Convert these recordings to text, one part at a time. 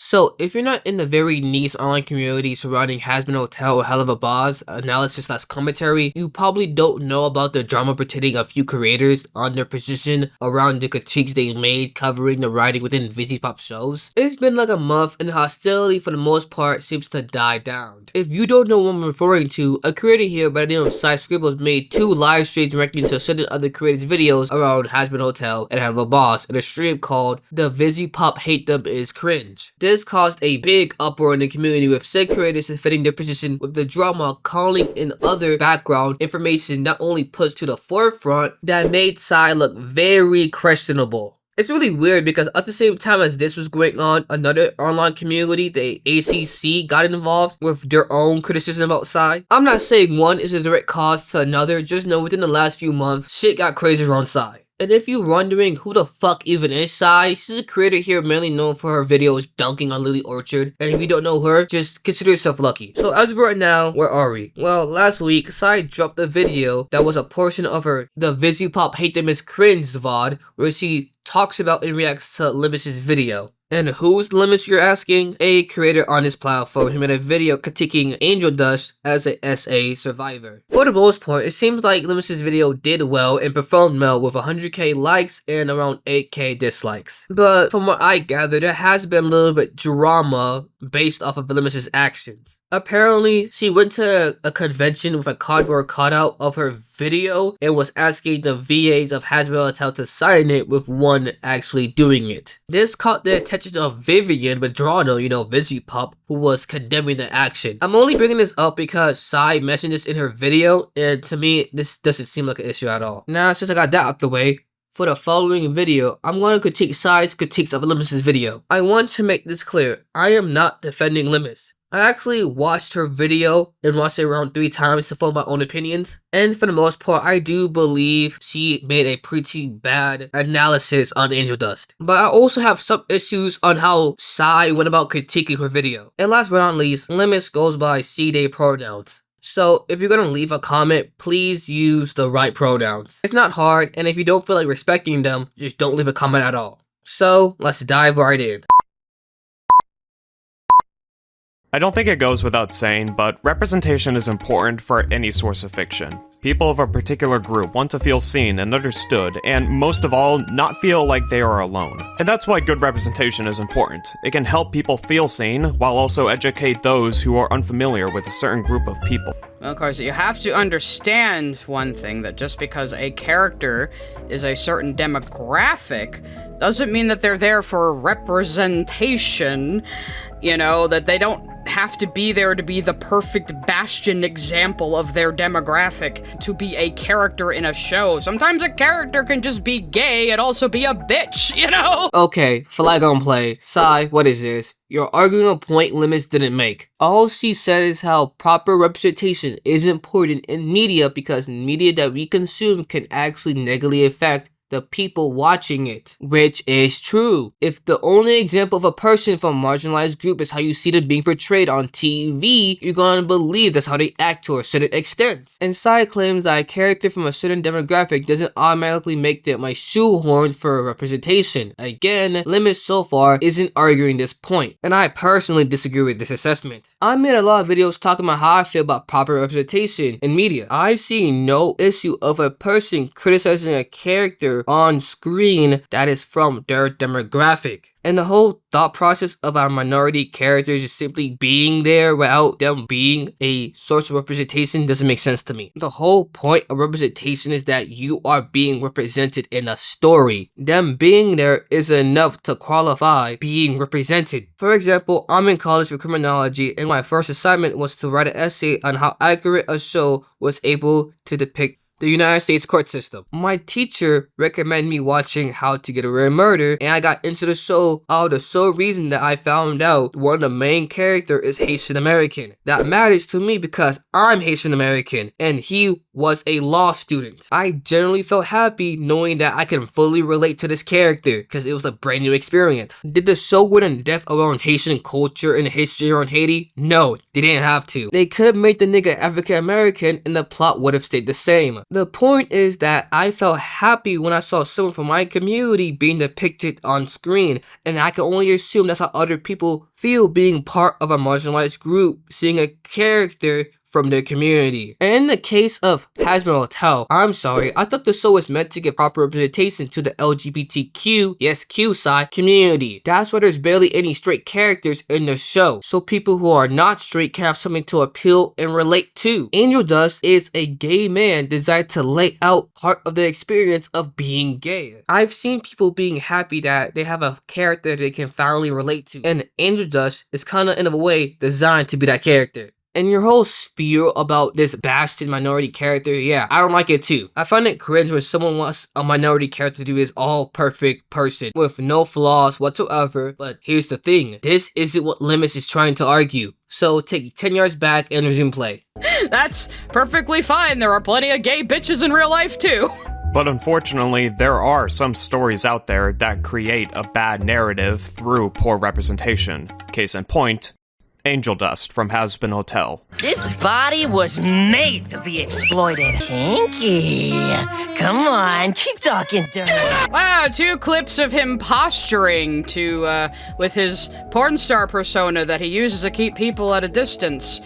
So, if you're not in the very niche online community surrounding Hazbin Hotel or Hell of a Boss analysis/commentary, you probably don't know about the drama pertaining a few creators on their position around the critiques they made covering the writing within Vivziepop shows. It's been like a month and the hostility for the most part seems to die down. If you don't know what I'm referring to, a creator here by the name of Sai Scribble has made 2 live streams reacting to certain other creators' videos around Hazbin Hotel and Hell of a Boss in a stream called The Vivziepop Hatdom is Cringe. This caused a big uproar in the community, with said creators defending their position with the drama calling in other background information not only pushed to the forefront that made Sai look very questionable. It's really weird because at the same time as this was going on, another online community, the ACC, got involved with their own criticism about Sai. I'm not saying one is a direct cause to another, just know within the last few months, shit got crazy around Sai. And if you're wondering who the fuck even is Sai, she's a creator here mainly known for her videos dunking on Lily Orchard. And if you don't know her, just consider yourself lucky. So as of right now, where are we? Well, last week, Sai dropped a video that was a portion of her The Vivziepop Hatdom is Cringe VOD, where she talks about and reacts to Limus's video. And who's Limus, you're asking? A creator on his platform who made a video critiquing Angel Dust as a SA survivor. For the most part, it seems like Limus's video did well and performed well with 100k likes and around 8k dislikes. But from what I gather, there has been a little bit drama based off of Limus's actions. Apparently, she went to a convention with a cardboard cutout of her video and was asking the VAs of Hazbin Hotel to sign it with one actually doing it. This caught the attention of Vivian Madrano, Vivziepop, who was condemning the action. I'm only bringing this up because Sai mentioned this in her video, and to me, this doesn't seem like an issue at all. Now, since I got that out the way, for the following video, I'm going to critique Sai's critiques of Limus's video. I want to make this clear, I am not defending Limus. I actually watched her video and watched it around 3 times to form my own opinions. And for the most part, I do believe she made a pretty bad analysis on Angel Dust. But I also have some issues on how Sai went about critiquing her video. And last but not least, Limus goes by she/they pronouns. So if you're gonna leave a comment, please use the right pronouns. It's not hard, and if you don't feel like respecting them, just don't leave a comment at all. So let's dive right in. I don't think it goes without saying, but representation is important for any source of fiction. People of a particular group want to feel seen and understood, and most of all, not feel like they are alone. And that's why good representation is important. It can help people feel seen, while also educate those who are unfamiliar with a certain group of people. Well, of course, you have to understand one thing, that just because a character is a certain demographic doesn't mean that they're there for representation, that they don't have to be there to be the perfect bastion example of their demographic to be a character in a show. Sometimes a character can just be gay and also be a bitch, Okay, flag on play. Sai, what is this? You're arguing a point Limus didn't make. All she said is how proper representation is important in media because media that we consume can actually negatively affect the people watching it, which is true. If the only example of a person from a marginalized group is how you see them being portrayed on TV, you're gonna believe that's how they act to a certain extent. And Sai claims that a character from a certain demographic doesn't automatically make them like shoehorned for representation. Again, Limus so far isn't arguing this point, and I personally disagree with this assessment. I made a lot of videos talking about how I feel about proper representation in media. I see no issue of a person criticizing a character on screen that is from their demographic. And the whole thought process of our minority characters just simply being there without them being a source of representation doesn't make sense to me. The whole point of representation is that you are being represented in a story. Them being there is enough to qualify being represented. For example, I'm in college for criminology and my first assignment was to write an essay on how accurate a show was able to depict the United States court system. My teacher recommended me watching How to Get Away with Murder, and I got into the show out of the sole reason that I found out one of the main characters is Haitian American. That matters to me because I'm Haitian American, and he was a law student. I generally felt happy knowing that I can fully relate to this character because it was a brand new experience. Did the show go in depth around Haitian culture and history around Haiti? No, they didn't have to. They could have made the nigga African American and the plot would have stayed the same. The point is that I felt happy when I saw someone from my community being depicted on screen, and I can only assume that's how other people feel being part of a marginalized group, seeing a character from their community. And in the case of Hazbin, I'm sorry, I thought the show was meant to give proper representation to the LGBTQ, yes Q side, community. That's why there's barely any straight characters in the show, so people who are not straight can have something to appeal and relate to. Angel Dust is a gay man designed to lay out part of the experience of being gay. I've seen people being happy that they have a character they can thoroughly relate to, and Angel Dust is kinda in a way designed to be that character. And your whole spiel about this bastard minority character, yeah, I don't like it too. I find it cringe when someone wants a minority character to be this all perfect person with no flaws whatsoever. But here's the thing, this isn't what Limus is trying to argue. So take 10 yards back and resume play. That's perfectly fine. There are plenty of gay bitches in real life too. But unfortunately, there are some stories out there that create a bad narrative through poor representation. Case in point, Angel Dust from Hazbin Hotel. This body was made to be exploited. Kinky. Come on, keep talking dirty. Wow, 2 clips of him posturing to, with his porn star persona that he uses to keep people at a distance.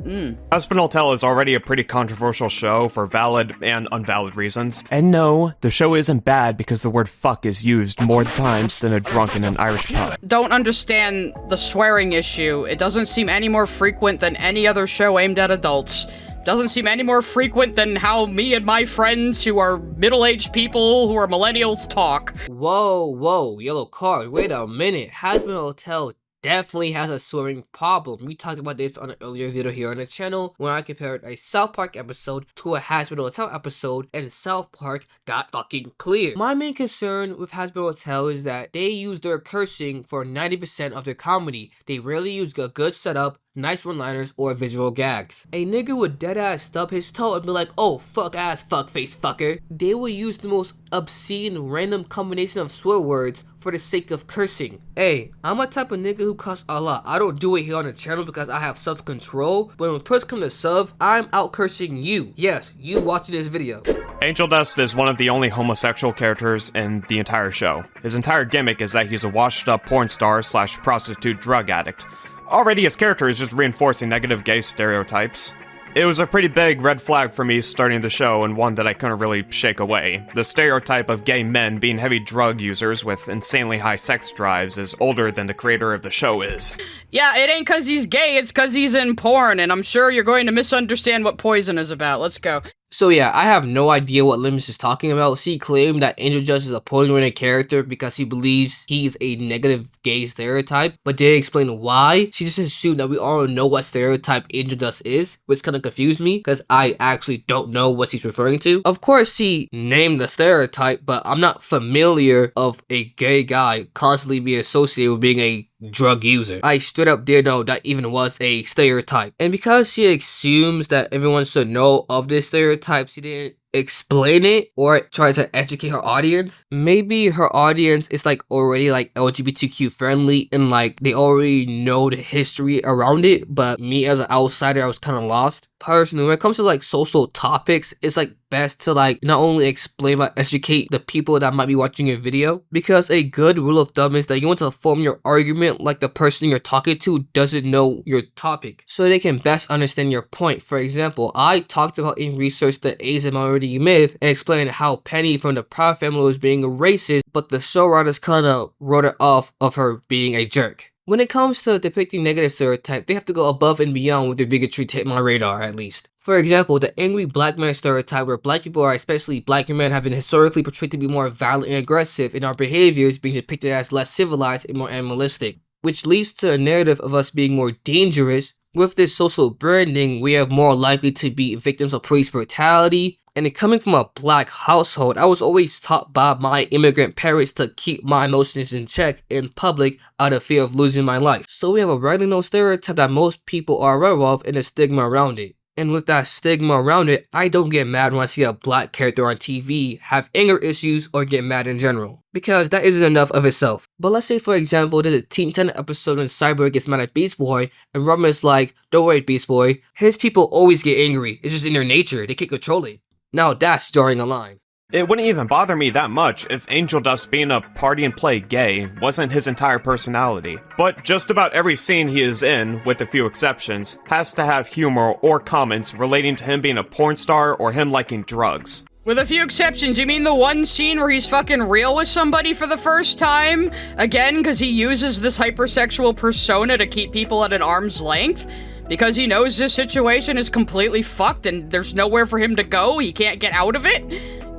Hazbin Hotel is already a pretty controversial show for valid and invalid reasons. And no, the show isn't bad because the word fuck is used more times than a drunk in an Irish pub. Don't understand the swearing issue. It doesn't seem any more frequent than any other show aimed at adults. Doesn't seem any more frequent than how me and my friends who are middle-aged people who are millennials talk. Whoa, yellow card, wait a minute. Hazbin Hotel definitely has a swearing problem. We talked about this on an earlier video here on the channel when I compared a South Park episode to a Hazbin Hotel episode, and South Park got fucking clear. My main concern with Hazbin Hotel is that they use their cursing for 90% of their comedy. They rarely use a good setup, nice one-liners, or visual gags. A nigga would deadass stub his toe and be like, oh, fuck ass fuckface fucker. They will use the most obscene random combination of swear words for the sake of cursing. Hey, I'm a type of nigga who cuss a lot. I don't do it here on the channel because I have self-control, but when push comes to shove, I'm out cursing you. Yes, you watching this video. Angel Dust is one of the only homosexual characters in the entire show. His entire gimmick is that he's a washed-up porn star slash prostitute drug addict. Already his character is just reinforcing negative gay stereotypes. It was a pretty big red flag for me starting the show, and one that I couldn't really shake away. The stereotype of gay men being heavy drug users with insanely high sex drives is older than the creator of the show is. Yeah, it ain't cause he's gay, it's cause he's in porn, and I'm sure you're going to misunderstand what Poison is about. Let's go. So yeah, I have no idea what Limus is talking about. She claimed that Angel Dust is a poison-rated character because he believes he's a negative gay stereotype, but didn't explain why. She just assumed that we all know what stereotype Angel Dust is, which kind of confused me because I actually don't know what she's referring to. Of course, she named the stereotype, but I'm not familiar of a gay guy constantly being associated with being a drug user. I straight up didn't know that even was a stereotype. And because she assumes that everyone should know of this stereotype, she didn't explain it or try to educate her audience. Maybe her audience is like already like LGBTQ friendly and like they already know the history around it, but me as an outsider, I was kind of lost. Personally, when it comes to like social topics, it's like best to like not only explain but educate the people that might be watching your video, because a good rule of thumb is that you want to form your argument like the person you're talking to doesn't know your topic, so they can best understand your point. For example, I talked about in research the Asian minority myth and explained how Penny from the Proud Family was being a racist, but the show writers kind of wrote it off of her being a jerk. When it comes to depicting negative stereotype, they have to go above and beyond with their bigotry to hit my radar, at least. For example, the angry black man stereotype, where black people, or especially black men, have been historically portrayed to be more violent and aggressive, and our behaviors being depicted as less civilized and more animalistic, which leads to a narrative of us being more dangerous. With this social branding, we are more likely to be victims of police brutality. And coming from a black household, I was always taught by my immigrant parents to keep my emotions in check in public out of fear of losing my life. So we have a widely known stereotype that most people are aware of and a stigma around it. And with that stigma around it, I don't get mad when I see a black character on TV have anger issues or get mad in general, because that isn't enough of itself. But let's say, for example, there's a Teen Titans episode when Cyborg gets mad at Beast Boy, and Robin is like, don't worry Beast Boy, his people always get angry, it's just in their nature, they can't control it. Now that's drawing a line. It wouldn't even bother me that much if Angel Dust being a party and play gay wasn't his entire personality. But just about every scene he is in, with a few exceptions, has to have humor or comments relating to him being a porn star or him liking drugs. With a few exceptions, you mean the one scene where he's fucking real with somebody for the first time? Again, because he uses this hypersexual persona to keep people at an arm's length? Because he knows this situation is completely fucked and there's nowhere for him to go, he can't get out of it?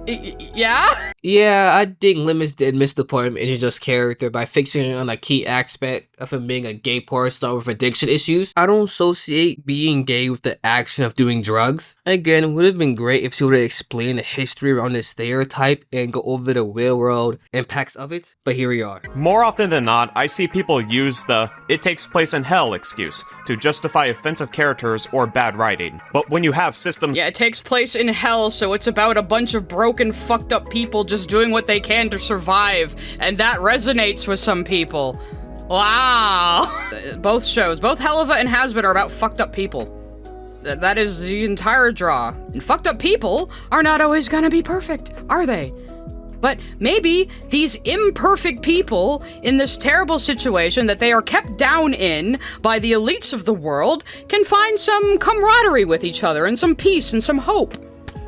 Yeah? Yeah, I think Limus did miss the point of Angel Dust's character by fixing on a key aspect of him being a gay porn star with addiction issues. I don't associate being gay with the action of doing drugs. Again, it would have been great if she would have explained the history around this stereotype and go over the real world impacts of it, but here we are. More often than not, I see people use the "it takes place in hell" excuse to justify offensive characters or bad writing. But when you have systems— Yeah, it takes place in hell, so it's about a bunch of broken, fucked up people just doing what they can to survive, and that resonates with some people. Wow. Both shows, both Helva and Hazbin, are about fucked up people. That is the entire draw. And fucked up people are not always gonna be perfect, are they? But maybe these imperfect people in this terrible situation that they are kept down in by the elites of the world can find some camaraderie with each other and some peace and some hope.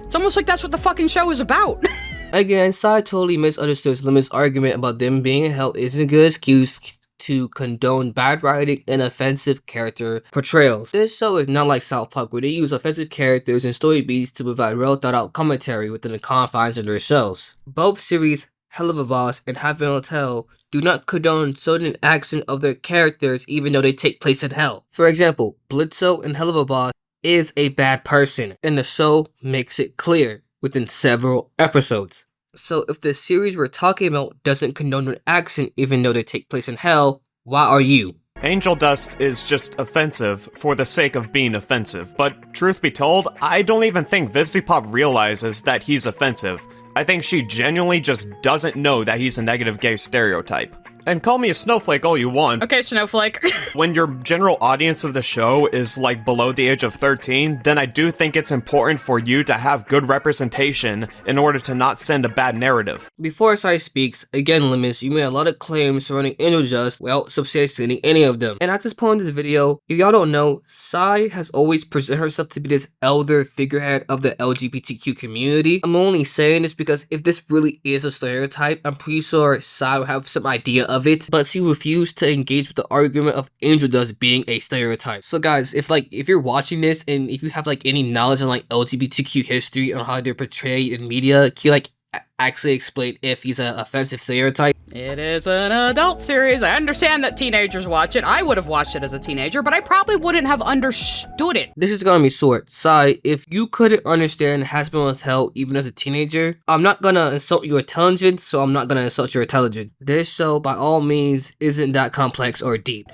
It's almost like that's what the fucking show is about. Again, Sai totally misunderstood Limus' argument about them being in hell isn't a good excuse to condone bad writing and offensive character portrayals. This show is not like South Park, where they use offensive characters and story beats to provide well thought out commentary within the confines of their shows. Both series, Hell of a Boss and Hazbin Hotel, do not condone certain actions of their characters even though they take place in hell. For example, Blitzo in Hell of a Boss is a bad person, and the show makes it clear within several episodes. So if the series we're talking about doesn't condone an action even though they take place in hell, why are you? Angel Dust is just offensive for the sake of being offensive, but truth be told, I don't even think Vivziepop realizes that he's offensive. I think she genuinely just doesn't know that he's a negative gay stereotype. And call me a snowflake all you want. Okay, Snowflake. When your general audience of the show is like below the age of 13, then I do think it's important for you to have good representation in order to not send a bad narrative. Before Sai speaks, again Limus, you made a lot of claims surrounding Angel Dust without substantiating any of them. And at this point in this video, if y'all don't know, Sai has always presented herself to be this elder figurehead of the LGBTQ community. I'm only saying this because if this really is a stereotype, I'm pretty sure Sai will have some idea of it, but she refused to engage with the argument of Angel Dust being a stereotype. So guys, if you're watching this and if you have any knowledge on LGBTQ history on how they're portrayed in media, can you actually explain if he's an offensive stereotype? It is an adult series. I understand that teenagers watch it. I would have watched it as a teenager, but I probably wouldn't have understood it. This is gonna be short. Sai, if you couldn't understand Hazbin Hotel even as a teenager, I'm not gonna insult your intelligence, so I'm not gonna insult your intelligence. This show, by all means, isn't that complex or deep.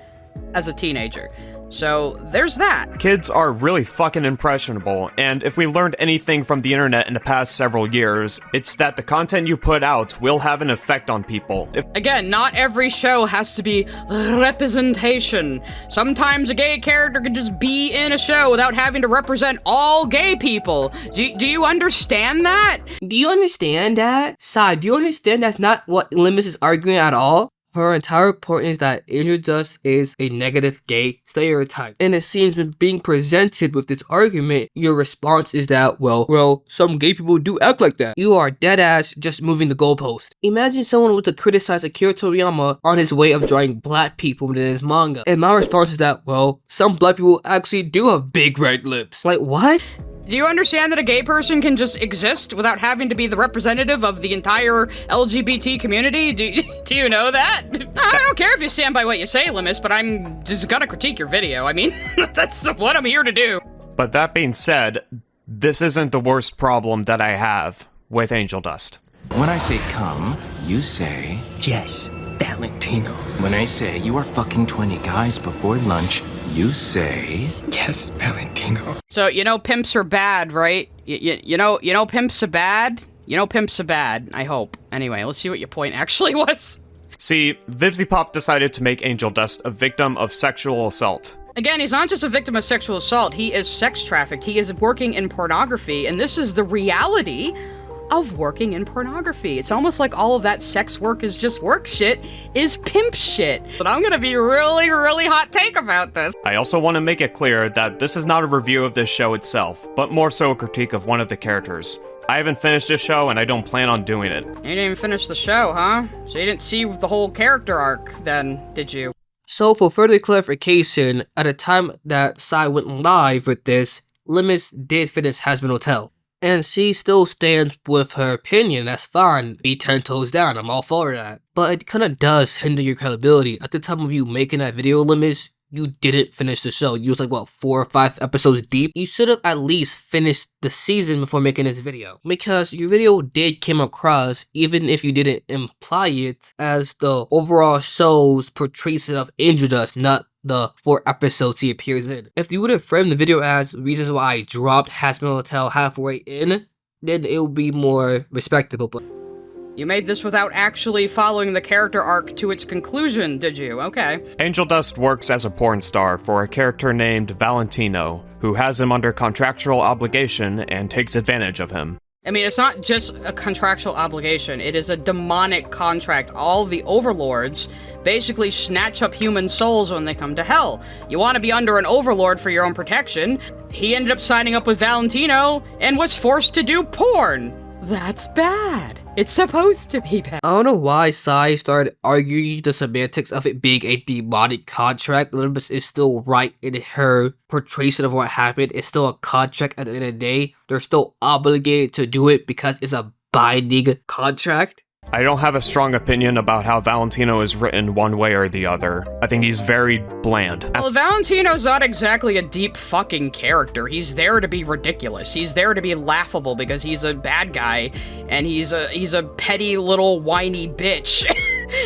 As a teenager. So, there's that. Kids are really fucking impressionable, and if we learned anything from the internet in the past several years, it's that the content you put out will have an effect on people. Again, not every show has to be representation. Sometimes a gay character can just be in a show without having to represent all gay people. Do you understand that? Do you understand that? Sai, do you understand that's not what Limus is arguing at all? Her entire point is that Angel Dust is a negative gay stereotype. And it seems when being presented with this argument, your response is that, well, some gay people do act like that. You are deadass just moving the goalpost. Imagine someone were to criticize Akira Toriyama on his way of drawing black people in his manga. And my response is that, well, some black people actually do have big red lips. Like, what? Do you understand that a gay person can just exist without having to be the representative of the entire LGBT community? Do you know that? I don't care if you stand by what you say, Limus, but I'm just gonna critique your video. I mean, that's what I'm here to do. But that being said, this isn't the worst problem that I have with Angel Dust. When I say come, you say... Yes, Valentino. When I say you are fucking 20 guys before lunch, you say... Yes, Valentino. So, you know pimps are bad, right? You know pimps are bad? You know pimps are bad, I hope. Anyway, let's see what your point actually was. See, Vivziepop decided to make Angel Dust a victim of sexual assault. Again, he's not just a victim of sexual assault, he is sex trafficked, he is working in pornography, and this is the reality of working in pornography. It's almost like all of that sex work is just work shit is pimp shit. But I'm gonna be really, really hot take about this. I also want to make it clear that this is not a review of this show itself, but more so a critique of one of the characters. I haven't finished this show, and I don't plan on doing it. You didn't even finish the show, huh? So you didn't see the whole character arc, then, did you? So for further clarification, at the time that Sai went live with this, Limus did finish Hazbin Hotel. And she still stands with her opinion, that's fine. Be 10 toes down, I'm all for that. But it kinda does hinder your credibility. At the time of you making that video, Limus, you didn't finish the show. You was like, what, 4 or 5 episodes deep? You should have at least finished the season before making this video. Because your video did come across, even if you didn't imply it, as the overall show's portrayal of Angel Dust, not the 4 episodes he appears in. If you would have framed the video as reasons why I dropped Hazbin Hotel halfway in, then it would be more respectable. But You made this without actually following the character arc to its conclusion, did you? Okay. Angel Dust works as a porn star for a character named Valentino, who has him under contractual obligation and takes advantage of him. I mean, it's not just a contractual obligation, it is a demonic contract. All the overlords basically snatch up human souls when they come to hell. You want to be under an overlord for your own protection. He ended up signing up with Valentino and was forced to do porn. That's bad. It's supposed to be bad. I don't know why Sai started arguing the semantics of it being a demonic contract. Limus is still right in her portrayal of what happened. It's still a contract at the end of the day. They're still obligated to do it because it's a binding contract. I don't have a strong opinion about how Valentino is written one way or the other. I think he's very bland. Well, Valentino's not exactly a deep fucking character. He's there to be ridiculous. He's there to be laughable because he's a bad guy and he's a petty little whiny bitch.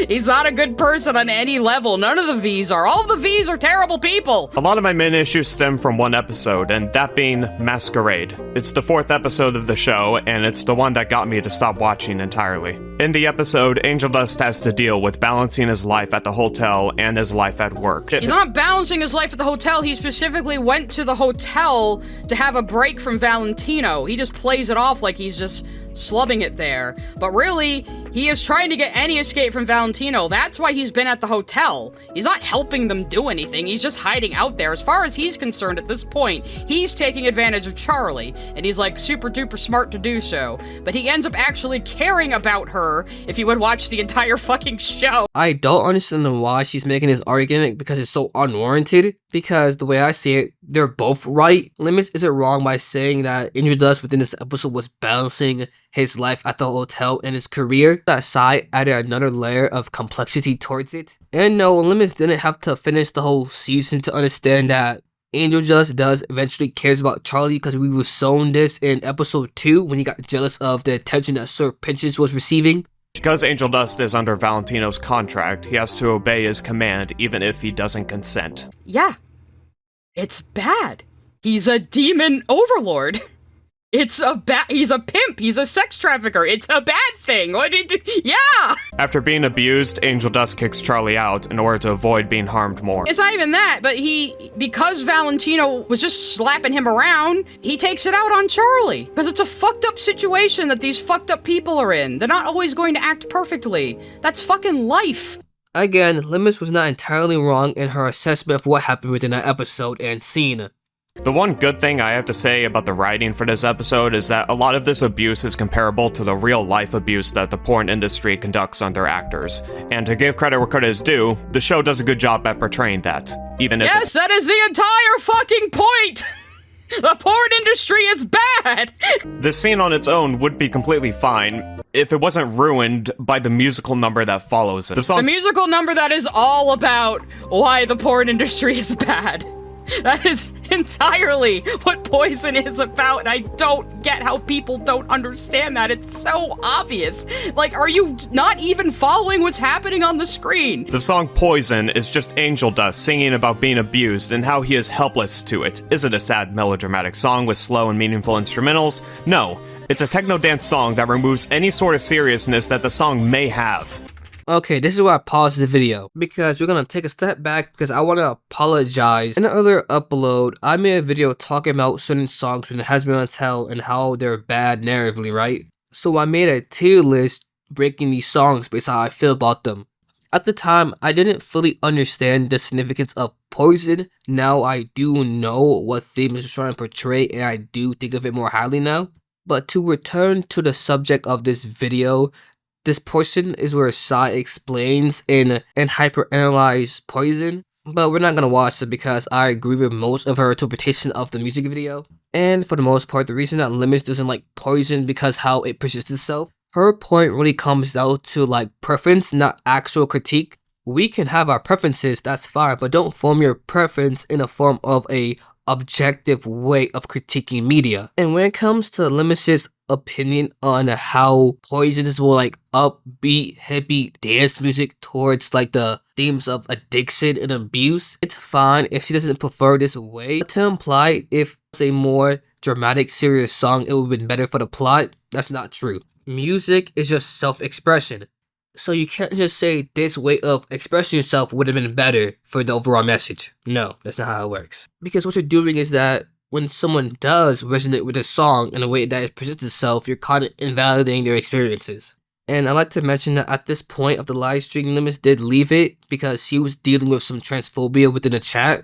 He's not a good person on any level. None of the V's are. All of the V's are terrible people. A lot of my main issues stem from one episode, and that being Masquerade. It's the 4th episode of the show, and it's the one that got me to stop watching entirely. In the episode, Angel Dust has to deal with balancing his life at the hotel and his life at work. He's not balancing his life at the hotel. He specifically went to the hotel to have a break from Valentino. He just plays it off like he's just slubbing it there. But really, he is trying to get any escape from Valentino. That's why he's been at the hotel. He's not helping them do anything. He's just hiding out there. As far as he's concerned at this point, he's taking advantage of Charlie. And he's like super duper smart to do so. But he ends up actually caring about her if you would watch the entire fucking show. I don't understand why she's making this argument because it's so unwarranted. Because the way I see it, they're both right. Limus isn't wrong by saying that Angel Dust within this episode was balancing his life at the hotel and his career. That Sai added another layer of complexity towards it. And no, Limus didn't have to finish the whole season to understand that Angel Dust does eventually cares about Charlie because we were shown this in episode 2 when he got jealous of the attention that Sir Pinches was receiving. Because Angel Dust is under Valentino's contract, he has to obey his command even if he doesn't consent. Yeah. It's bad. He's a demon overlord. He's a pimp. He's a sex trafficker. It's a bad thing. Yeah! After being abused, Angel Dust kicks Charlie out in order to avoid being harmed more. It's not even that, but because Valentino was just slapping him around, he takes it out on Charlie. Because it's a fucked up situation that these fucked up people are in. They're not always going to act perfectly. That's fucking life. Again, Limus was not entirely wrong in her assessment of what happened within that episode and scene. The one good thing I have to say about the writing for this episode is that a lot of this abuse is comparable to the real-life abuse that the porn industry conducts on their actors. And to give credit where credit is due, the show does a good job at portraying that, even if— Yes, that is the entire fucking point! The porn industry is bad! This scene on its own would be completely fine if it wasn't ruined by the musical number that follows it. The musical number that is all about why the porn industry is bad. That is entirely what Poison is about, and I don't get how people don't understand that. It's so obvious. Like, are you not even following what's happening on the screen? The song Poison is just Angel Dust singing about being abused and how he is helpless to it. Is it a sad melodramatic song with slow and meaningful instrumentals? No. It's a techno dance song that removes any sort of seriousness that the song may have. Okay, this is where I paused the video, because we're gonna take a step back because I want to apologize. In an earlier upload, I made a video talking about certain songs from the Hazbin Hotel and how they're bad narratively, right? So I made a tier list breaking these songs based on how I feel about them. At the time, I didn't fully understand the significance of Poison. Now I do know what themes it's trying to portray, and I do think of it more highly now. But to return to the subject of this video, this portion is where Sai explains and hyperanalyze Poison, but we're not gonna watch it because I agree with most of her interpretation of the music video. And for the most part, the reason that Limus doesn't like Poison because how it presents itself. Her point really comes down to like preference, not actual critique. We can have our preferences, that's fine, but don't form your preference in a form of a objective way of critiquing media. And when it comes to Limus's opinion on how Poison is more like upbeat, hippie dance music towards like the themes of addiction and abuse, it's fine if she doesn't prefer this way. But to imply if it's a more dramatic, serious song, it would have been better for the plot, that's not true. Music is just self-expression. So you can't just say this way of expressing yourself would have been better for the overall message. No, that's not how it works. Because what you're doing is that when someone does resonate with a song in a way that it presents itself, you're kind of invalidating their experiences. And I'd like to mention that at this point of the live stream, Limus did leave it because he was dealing with some transphobia within the chat.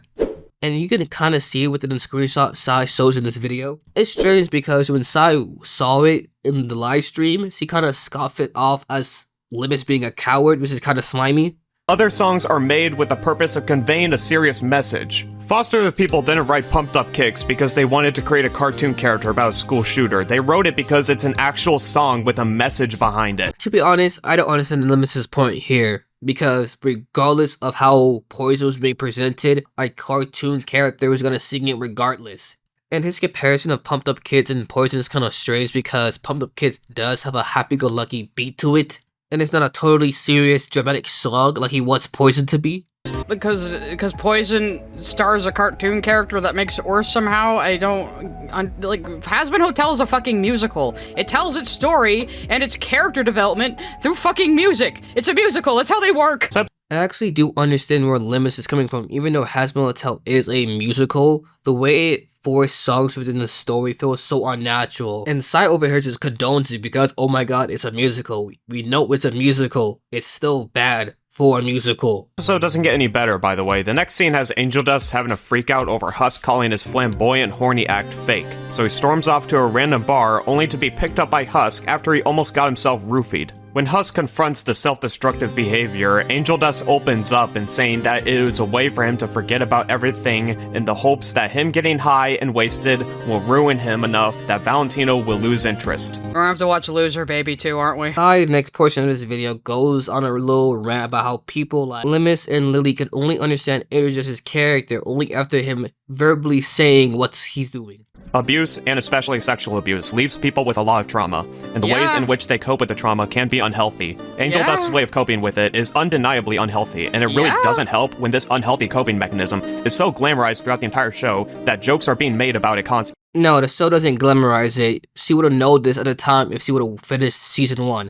And you can kind of see it within the screenshot Sai shows in this video. It's strange because when Sai saw it in the live stream, she kind of scoffed it off as Limus being a coward, which is kind of slimy. Other songs are made with the purpose of conveying a serious message. Foster the People didn't write Pumped Up Kicks because they wanted to create a cartoon character about a school shooter. They wrote it because it's an actual song with a message behind it. To be honest, I don't understand Limus's point here, because regardless of how Poison was being presented, a cartoon character was gonna sing it regardless. And his comparison of Pumped Up Kids and Poison is kind of strange because Pumped Up Kids does have a happy-go-lucky beat to it, and it's not a totally serious, dramatic slog like he wants Poison to be. Because Poison stars a cartoon character that makes it worse somehow. Like, Hazbin Hotel is a fucking musical. It tells its story and its character development through fucking music. It's a musical, that's how they work. I actually do understand where Limus is coming from. Even though Hazbin Hotel is a musical, the way it forced songs within the story feels so unnatural. And Sai over here just condones it because, oh my god, it's a musical. We know it's a musical. It's still bad for a musical. So it doesn't get any better, by the way. The next scene has Angel Dust having a freak out over Husk calling his flamboyant, horny act fake. So he storms off to a random bar, only to be picked up by Husk after he almost got himself roofied. When Husk confronts the self-destructive behavior, Angel Dust opens up and saying that it was a way for him to forget about everything in the hopes that him getting high and wasted will ruin him enough that Valentino will lose interest. We're gonna have to watch Loser Baby too, aren't we? The next portion of this video goes on a little rant about how people like Limus and Lily can only understand Airjust's character only after him verbally saying what he's doing. Abuse, and especially sexual abuse, leaves people with a lot of trauma, and the ways in which they cope with the trauma can be unhealthy. Angel Dust's way of coping with it is undeniably unhealthy, and it really doesn't help when this unhealthy coping mechanism is so glamorized throughout the entire show that jokes are being made about it constantly. No, the show doesn't glamorize it. She would have known this at the time if she would have finished season 1.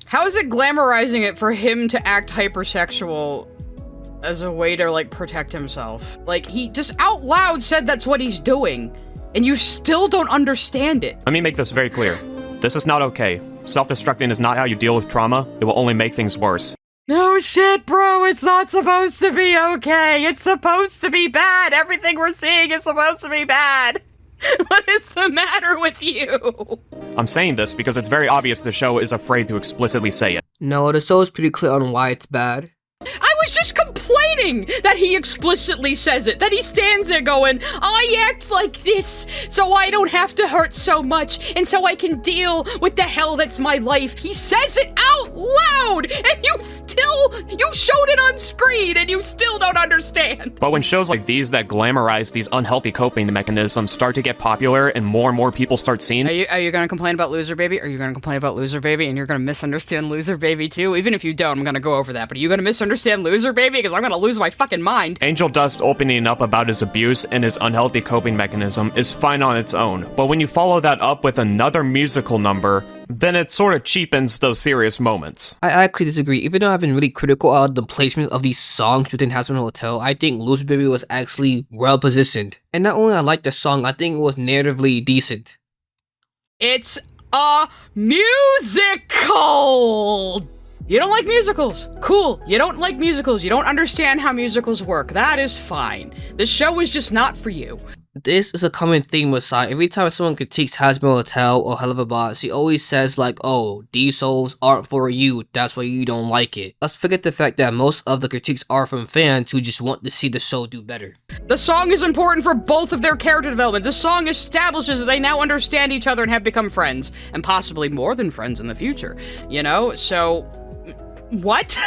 How is it glamorizing it for him to act hypersexual as a way to, like, protect himself? Like, he just out loud said that's what he's doing. And you still don't understand it. Let me make this very clear. This is not okay. Self-destructing is not how you deal with trauma. It will only make things worse. No shit, bro. It's not supposed to be okay. It's supposed to be bad. Everything we're seeing is supposed to be bad. What is the matter with you? I'm saying this because it's very obvious the show is afraid to explicitly say it. No, the show is pretty clear on why it's bad. I was just complaining that he explicitly says it, that he stands there going, I act like this so I don't have to hurt so much and so I can deal with the hell that's my life. He says it out loud and you showed it on screen and you still don't understand. But when shows like these that glamorize these unhealthy coping mechanisms start to get popular and more people start seeing... Are you gonna complain about Loser Baby? Are you gonna complain about Loser Baby and you're gonna misunderstand Loser Baby too? Even if you don't, I'm gonna go over that, but are you gonna misunderstand Loser Baby? Because I'm gonna lose my fucking mind. Angel Dust opening up about his abuse and his unhealthy coping mechanism is fine on its own, but when you follow that up with another musical number then it sort of cheapens those serious moments. I actually disagree. Even though I've been really critical of the placement of these songs within Hazbin Hotel, I think Loser Baby was actually well positioned. And not only I like the song, I think it was narratively decent. It's a musical! You don't like musicals. Cool. You don't like musicals. You don't understand how musicals work. That is fine. The show is just not for you. This is a common theme with Sai. Every time someone critiques Hazbin Hotel or Hell of a Boss, he always says like, oh, these souls aren't for you, that's why you don't like it. Let's forget the fact that most of the critiques are from fans who just want to see the show do better. The song is important for both of their character development. The song establishes that they now understand each other and have become friends, and possibly more than friends in the future. You know, so... what?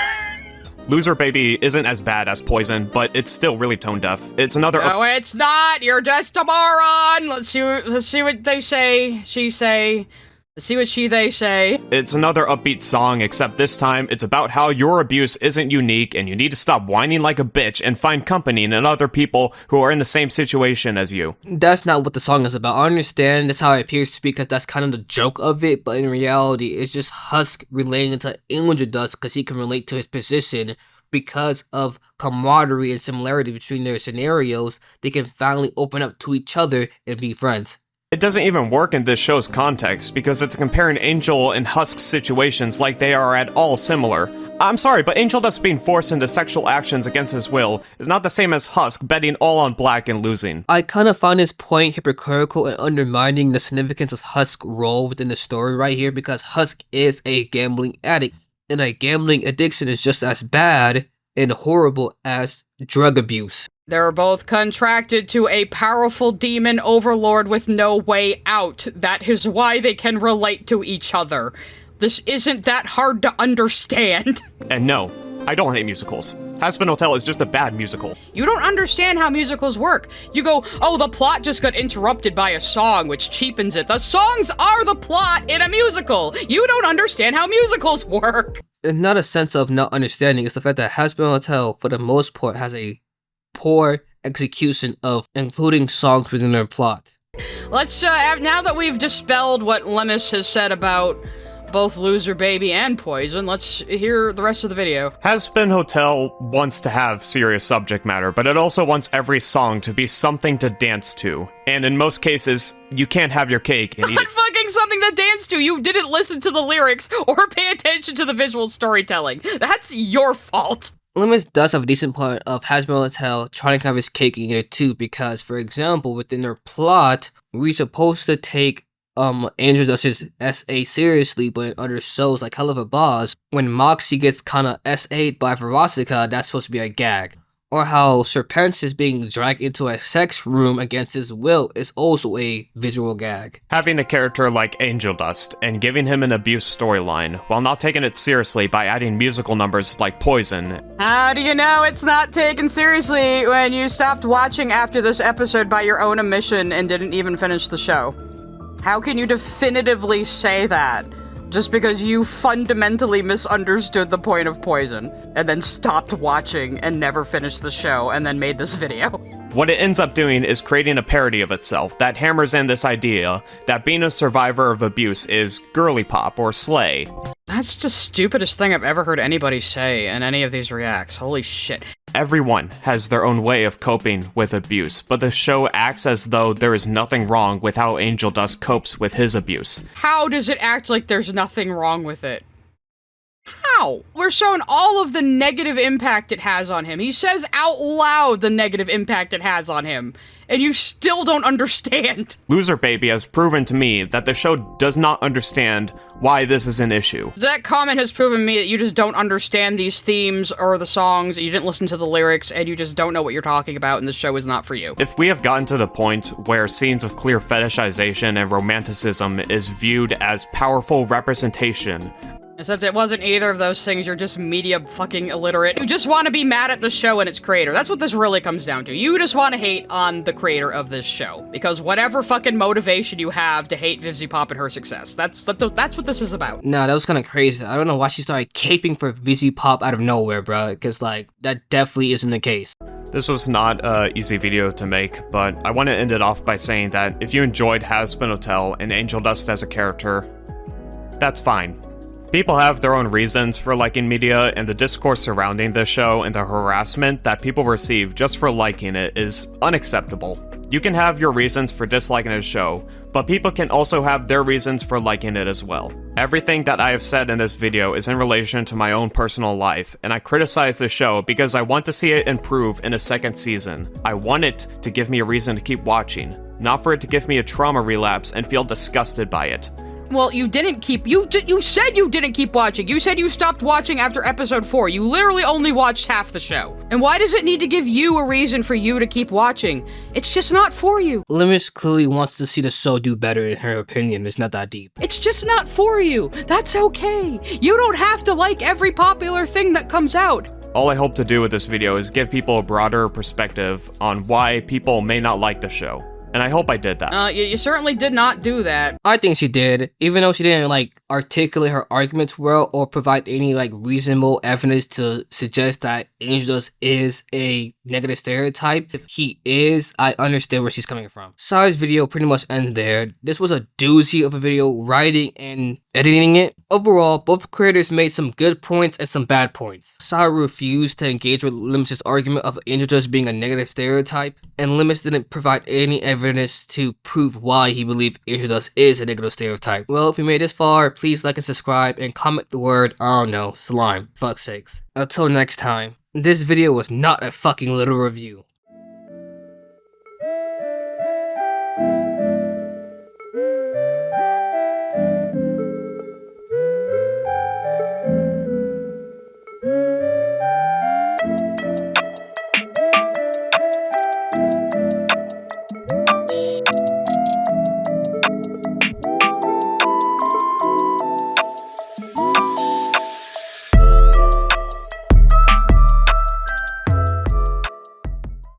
Loser Baby isn't as bad as Poison, but it's still really tone deaf. It's another... No, it's not! You're just a moron! Let's see what they say, she say. Let's see what they say. It's another upbeat song, except this time it's about how your abuse isn't unique and you need to stop whining like a bitch and find company in other people who are in the same situation as you. That's not what the song is about. I understand that's how it appears to be because that's kind of the joke of it, but in reality, it's just Husk relating to Angel Dust because he can relate to his position. Because of camaraderie and similarity between their scenarios, they can finally open up to each other and be friends. It doesn't even work in this show's context because it's comparing Angel and Husk's situations like they are at all similar. I'm sorry, but Angel Dust being forced into sexual actions against his will is not the same as Husk betting all on black and losing. I kind of find this point hypocritical and undermining the significance of Husk's role within the story right here because Husk is a gambling addict. And a gambling addiction is just as bad and horrible as drug abuse. They're both contracted to a powerful demon overlord with no way out. That is why they can relate to each other. This isn't that hard to understand. And no, I don't hate musicals. Hazbin Hotel is just a bad musical. You don't understand how musicals work. You go, oh, the plot just got interrupted by a song, which cheapens it. The songs are the plot in a musical. You don't understand how musicals work. It's not a sense of not understanding. It's the fact that Hazbin Hotel, for the most part, has a poor execution of including songs within their plot. Let's, now that we've dispelled what Limus has said about both Loser Baby and Poison, let's hear the rest of the video. Hazbin Hotel wants to have serious subject matter, but it also wants every song to be something to dance to. And in most cases, you can't have your cake and eat Not it. fucking something to dance to! You didn't listen to the lyrics or pay attention to the visual storytelling. That's your fault! Limus does have a decent point of Hazbin Hotel trying to have his cake and eat it too, because, for example, within their plot, we're supposed to take Angel Dust's SA seriously, but in other shows like Hell of a Boss, when Moxie gets kinda SA'd by Veronica, that's supposed to be a gag. Or how Serpents is being dragged into a sex room against his will is also a visual gag. Having a character like Angel Dust and giving him an abuse storyline, while not taking it seriously by adding musical numbers like Poison. How do you know it's not taken seriously when you stopped watching after this episode by your own admission and didn't even finish the show? How can you definitively say that? Just because you fundamentally misunderstood the point of Poison, and then stopped watching and never finished the show, and then made this video. What it ends up doing is creating a parody of itself that hammers in this idea that being a survivor of abuse is girly pop or slay. That's the stupidest thing I've ever heard anybody say in any of these reacts. Holy shit. Everyone has their own way of coping with abuse, but the show acts as though there is nothing wrong with how Angel Dust copes with his abuse. How does it act like there's nothing wrong with it? How? We're shown all of the negative impact it has on him. He says out loud the negative impact it has on him, and you still don't understand. Loser Baby has proven to me that the show does not understand why this is an issue. That comment has proven me that you just don't understand these themes or the songs, you didn't listen to the lyrics, and you just don't know what you're talking about, and the show is not for you. If we have gotten to the point where scenes of clear fetishization and romanticism is viewed as powerful representation, except it wasn't either of those things, you're just media fucking illiterate. You just want to be mad at the show and its creator. That's what this really comes down to. You just want to hate on the creator of this show. Because whatever fucking motivation you have to hate Vivziepop and her success, that's what this is about. Nah, that was kind of crazy. I don't know why she started caping for Vivziepop out of nowhere, bro. Because, like, that definitely isn't the case. this was not an easy video to make, but I want to end it off by saying that if you enjoyed Hazbin Hotel and Angel Dust as a character, That's fine. People have their own reasons for liking media, and the discourse surrounding this show and the harassment that people receive just for liking it is unacceptable. You can have your reasons for disliking a show, but people can also have their reasons for liking it as well. Everything that I have said in this video is in relation to my own personal life, and I criticize the show because I want to see it improve in a second season. I want it to give me a reason to keep watching, not for it to give me a trauma relapse and feel disgusted by it. Well, you didn't keep- you said you didn't keep watching. You said you stopped watching after episode 4. You literally only watched half the show. And why does it need to give you a reason for you to keep watching? It's just not for you. Limus clearly wants to see the show do better in her opinion. It's not that deep. It's just not for you. That's okay. You don't have to like every popular thing that comes out. All I hope to do with this video is give people a broader perspective on why people may not like the show. And I hope I did that. You certainly did not do that. I think she did, even though she didn't articulate her arguments well or provide any reasonable evidence to suggest that Angel Dust is a negative stereotype. If he is, I understand where she's coming from. Sai's video pretty much ends there. This was a doozy of a video, writing and editing it. Overall, both creators made some good points and some bad points. Sai refused to engage with Limus' argument of Angel Dust being a negative stereotype, and Limus didn't provide any evidence to prove why he believed Angel Dust is a negative stereotype. Well, if you made this far, please like and subscribe and comment the word, I don't know, slime. Fuck's sakes. Until next time, this video was not a fucking little review.